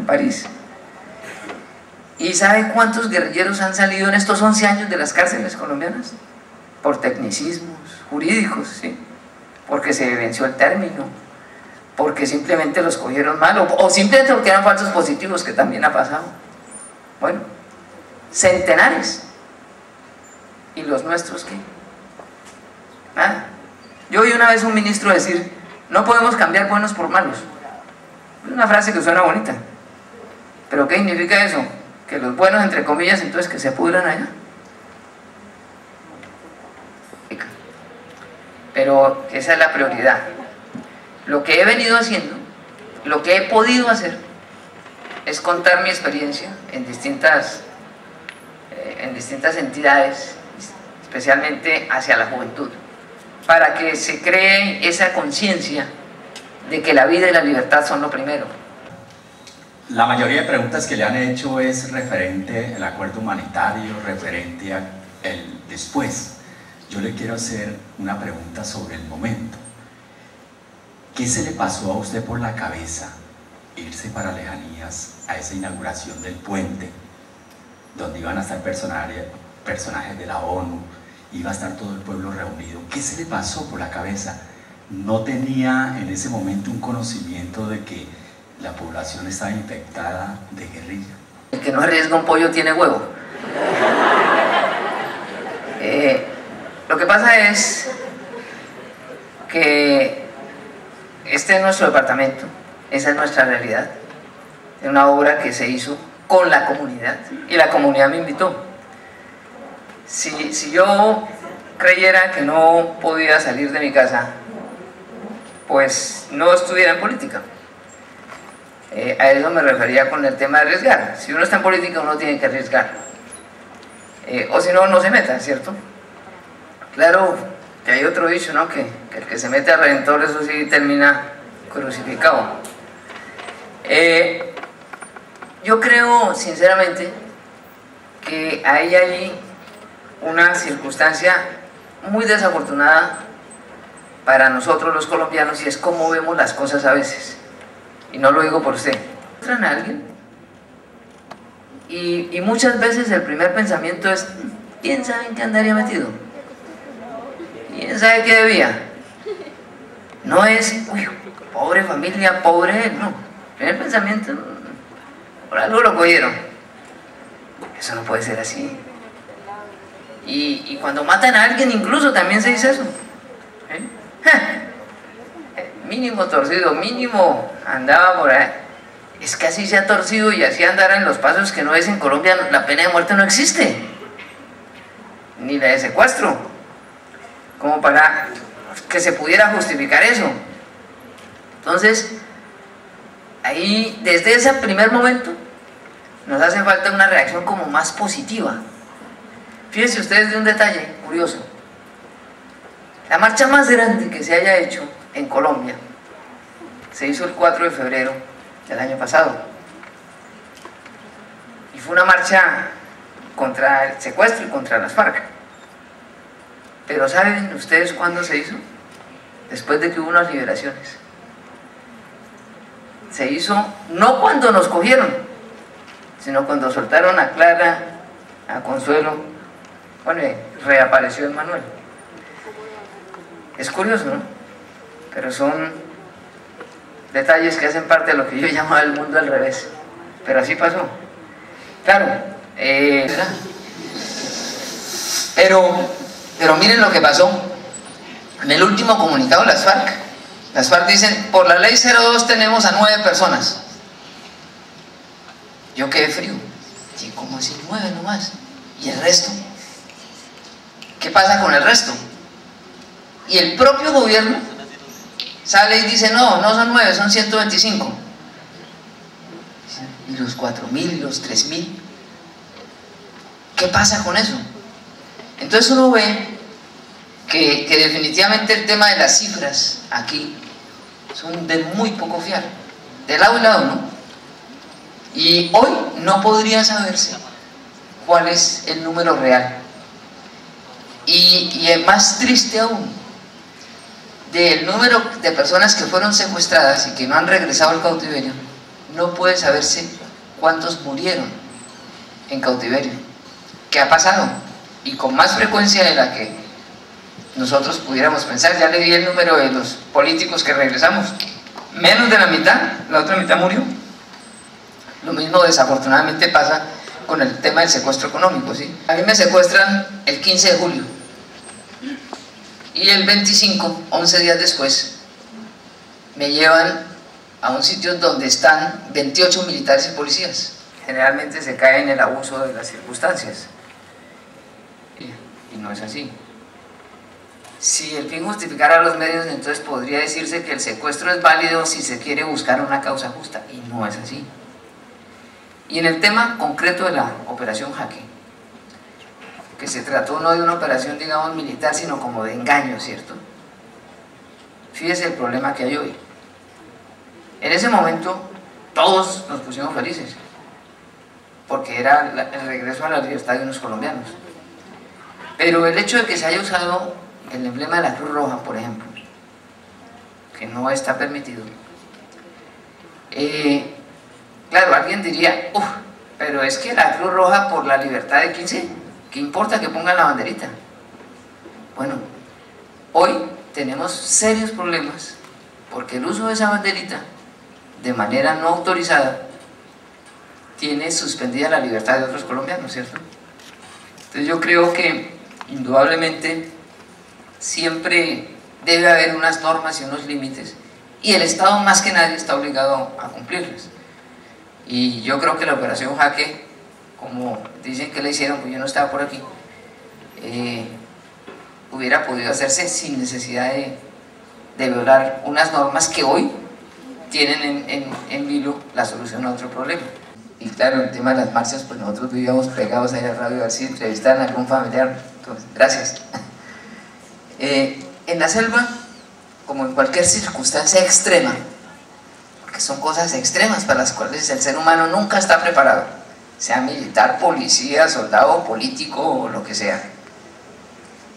en París. ¿Y sabe cuántos guerrilleros han salido en estos 11 años de las cárceles colombianas? Por tecnicismos jurídicos, ¿sí? Porque se venció el término, porque simplemente los cogieron mal, o simplemente porque eran falsos positivos, que también ha pasado. Bueno, centenares. ¿Y los nuestros qué? Nada. Yo oí una vez a un ministro decir: no podemos cambiar buenos por malos. Es una frase que suena bonita, pero ¿qué significa eso? Que los buenos, entre comillas, entonces que se pudran allá. Pero esa es la prioridad. Lo que he venido haciendo, lo que he podido hacer, es contar mi experiencia en distintas entidades, especialmente hacia la juventud, para que se cree esa conciencia de que la vida y la libertad son lo primero. La mayoría de preguntas que le han hecho es referente al acuerdo humanitario, referente al después. Yo le quiero hacer una pregunta sobre el momento. ¿Qué se le pasó a usted por la cabeza irse para lejanías a esa inauguración del puente, donde iban a estar personajes de la ONU, iba a estar todo el pueblo reunido? ¿Qué se le pasó por la cabeza? ¿No tenía en ese momento un conocimiento de que la población estaba infectada de guerrilla? El que no arriesga un pollo tiene huevo. Lo que pasa es que este es nuestro departamento, esa es nuestra realidad. Es una obra que se hizo con la comunidad y la comunidad me invitó. Si yo creyera que no podía salir de mi casa, pues no estuviera en política. A eso me refería con el tema de arriesgar. Si uno está en política, uno tiene que arriesgar. O si no, no se meta, ¿cierto? Claro que hay otro dicho, ¿no? Que el que se mete a redentor, eso sí, termina crucificado. Yo creo, sinceramente, que hay allí una circunstancia muy desafortunada para nosotros los colombianos, y es cómo vemos las cosas a veces. Y no lo digo por usted. Encuentran a alguien y muchas veces el primer pensamiento es: ¿quién sabe en qué andaría metido? ¿Quién sabe qué debía? No es: uy, pobre familia, pobre él, no. El primer pensamiento: por algo lo cogieron. Eso no puede ser así. Y cuando matan a alguien incluso también se dice eso. Mínimo torcido, mínimo andaba por ahí. Es que así se ha torcido y así andará en los pasos que no es en Colombia. La pena de muerte no existe, ni la de secuestro, como para que se pudiera justificar eso. Entonces, ahí, desde ese primer momento, nos hace falta una reacción como más positiva. Fíjense ustedes de un detalle curioso. La marcha más grande que se haya hecho en Colombia se hizo el 4 de febrero del año pasado. Y fue una marcha contra el secuestro y contra las FARC. Pero ¿saben ustedes cuándo se hizo? Después de que hubo unas liberaciones. Se hizo no cuando nos cogieron, sino cuando soltaron a Clara, a Consuelo. Bueno, reapareció Emmanuel. Es curioso, ¿no? Pero son detalles que hacen parte de lo que yo llamo el mundo al revés. Pero así pasó. Claro, pero miren lo que pasó. En el último comunicado de las FARC dicen: por la ley 02 tenemos a 9 personas. Yo quedé frío. ¿Y cómo así 9 nomás? ¿Y el resto? ¿Qué pasa con el resto? Y el propio gobierno sale y dice: no, no son 9, son 125. ¿Y los 4.000 y los 3.000? ¿Qué pasa con eso? Entonces uno ve que definitivamente el tema de las cifras aquí son de muy poco fiar, de lado y lado, ¿no? Y hoy no podría saberse cuál es el número real. Y es más triste aún, del número de personas que fueron secuestradas y que no han regresado al cautiverio, no puede saberse cuántos murieron en cautiverio. ¿Qué ha pasado? Y con más frecuencia de la que nosotros pudiéramos pensar. Ya le di el número de los políticos que regresamos. Menos de la mitad, la otra mitad murió. Lo mismo desafortunadamente pasa con el tema del secuestro económico, ¿sí? A mí me secuestran el 15 de julio y el 25, 11 días después, me llevan a un sitio donde están 28 militares y policías. Generalmente se cae en el abuso de las circunstancias y no es así. Si el fin justificara los medios, entonces podría decirse que el secuestro es válido si se quiere buscar una causa justa, y no es así. Y en el tema concreto de la operación Jaque, que se trató no de una operación, digamos, militar, sino como de engaño, ¿cierto? Fíjese el problema que hay hoy. En ese momento todos nos pusimos felices, porque era el regreso a la libertad de unos colombianos. Pero el hecho de que se haya usado el emblema de la Cruz Roja, por ejemplo, que no está permitido, claro, alguien diría, pero es que la Cruz Roja por la libertad de 15, ¿qué importa que pongan la banderita? Bueno, hoy tenemos serios problemas porque el uso de esa banderita de manera no autorizada tiene suspendida la libertad de otros colombianos, ¿cierto? Entonces yo creo que indudablemente siempre debe haber unas normas y unos límites, y el Estado más que nadie está obligado a cumplirlas. Y yo creo que la operación Jaque, como dicen que la hicieron, pues yo no estaba por aquí, hubiera podido hacerse sin necesidad de violar unas normas que hoy tienen en vilo la solución a otro problema. Y claro, el tema de las marchas, pues nosotros vivíamos pegados ahí al radio, a ver si entrevistaran a algún familiar. Entonces, gracias. En la selva, como en cualquier circunstancia extrema, porque son cosas extremas para las cuales el ser humano nunca está preparado, sea militar, policía, soldado, político o lo que sea,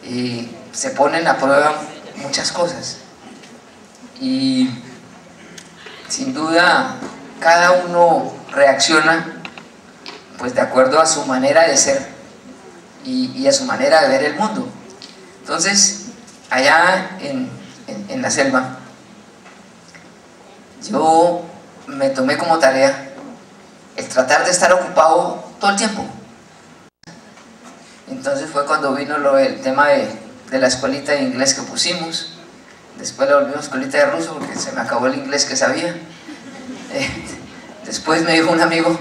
y se ponen a prueba muchas cosas, y sin duda cada uno reacciona pues de acuerdo a su manera de ser y a su manera de ver el mundo. Entonces allá en la selva yo me tomé como tarea el tratar de estar ocupado todo el tiempo. Entonces fue cuando vino el tema de la escuelita de inglés que pusimos. Después le volvimos escuelita de ruso porque se me acabó el inglés que sabía. Después me dijo un amigo,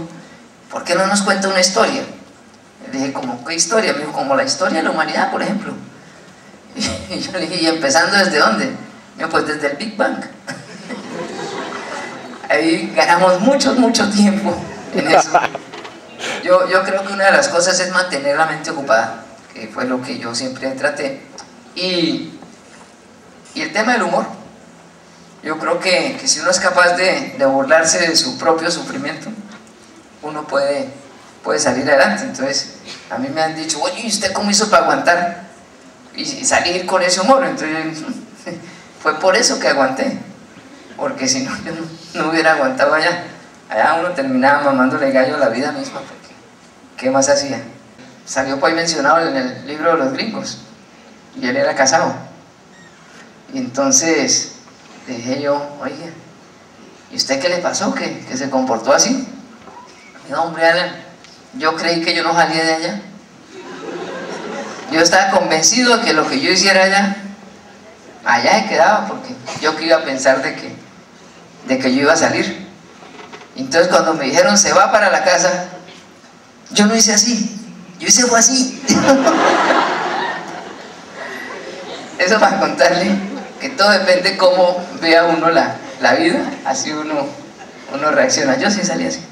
¿por qué no nos cuenta una historia? Le dije, ¿cómo qué historia? Me dijo, como la historia de la humanidad, por ejemplo. Y yo le dije, ¿y empezando desde dónde? Me dijo, pues desde el Big Bang. Ahí ganamos mucho tiempo en eso. Yo creo que una de las cosas es mantener la mente ocupada, que fue lo que yo siempre traté. Y el tema del humor. Yo creo que si uno es capaz de burlarse de su propio sufrimiento, uno puede salir adelante. Entonces, a mí me han dicho, oye, ¿y usted cómo hizo para aguantar? Y salir con ese humor. Entonces, fue por eso que aguanté. Porque si no, yo no hubiera aguantado allá. Allá uno terminaba mamándole gallo a la vida misma, porque ¿qué más hacía? Salió pues mencionado en el libro de los gringos, y él era casado. Y entonces le dije yo, oiga, ¿y usted qué le pasó? ¿Que se comportó así? No, hombre, Alan, yo creí que yo no salía de allá. Yo estaba convencido de que lo que yo hiciera allá se quedaba, porque yo que iba a pensar de que yo iba a salir. Entonces cuando me dijeron, se va para la casa, yo no hice así, yo hice fue así. Eso para contarle que todo depende cómo vea uno la vida, así uno reacciona. Yo sí salí así.